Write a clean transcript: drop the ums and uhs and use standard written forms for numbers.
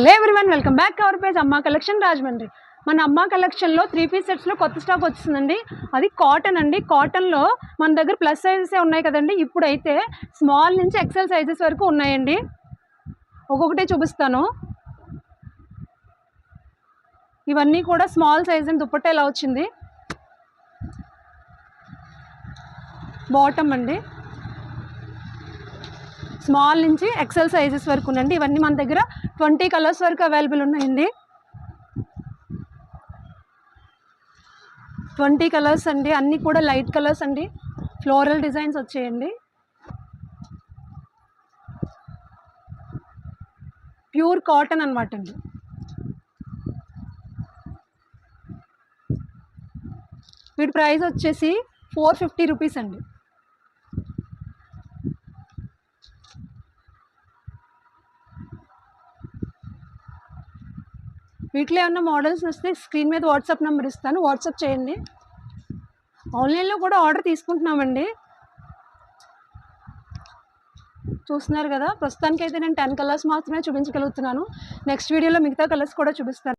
Hello everyone, welcome back to our page అమ్మా collection Rajahmundry. మన అమ్మా కలెక్షన్లో 3 పీస్ సెట్స్లో కొత్త స్టాక్ వచ్చిందండి. అది కాటన్ అండి. కాటన్లో మన దగ్గర ప్లస్ సైజెసే ఉన్నాయి కదండి. ఇప్పుడైతే స్మాల్ నుంచి ఎక్సెల్ సైజెస్ వరకు ఉన్నాయండి. ఒక్కొక్కటే చూపిస్తాను. ఇవన్నీ కూడా స్మాల్ సైజ్ అండి. దుపట్టా ఇలా వచ్చింది. బాటమ్ అండి. స్మాల్ నుంచి ఎక్సెల్ సైజెస్ వరకు ఉందండి. ఇవన్నీ మన దగ్గర 20 కలర్స్ వరకు అవైలబుల్ ఉన్నాయండి. 20 కలర్స్ అండి. అన్నీ కూడా లైట్ కలర్స్ అండి. ఫ్లోరల్ డిజైన్స్ వచ్చేయండి. ప్యూర్ కాటన్ అనమాట అండి. వీటి ప్రైస్ వచ్చేసి 450 రూపీస్ అండి. వీటిలో ఏమన్నా మోడల్స్ వస్తే స్క్రీన్ మీద వాట్సాప్ నెంబర్ ఇస్తాను, వాట్సాప్ చేయండి. ఆన్లైన్లో కూడా ఆర్డర్ తీసుకుంటున్నామండి. చూస్తున్నారు కదా, ప్రస్తుతానికైతే నేను 10 కలర్స్ మాత్రమే చూపించగలుగుతున్నాను. నెక్స్ట్ వీడియోలో మిగతా కలర్స్ కూడా చూపిస్తాను.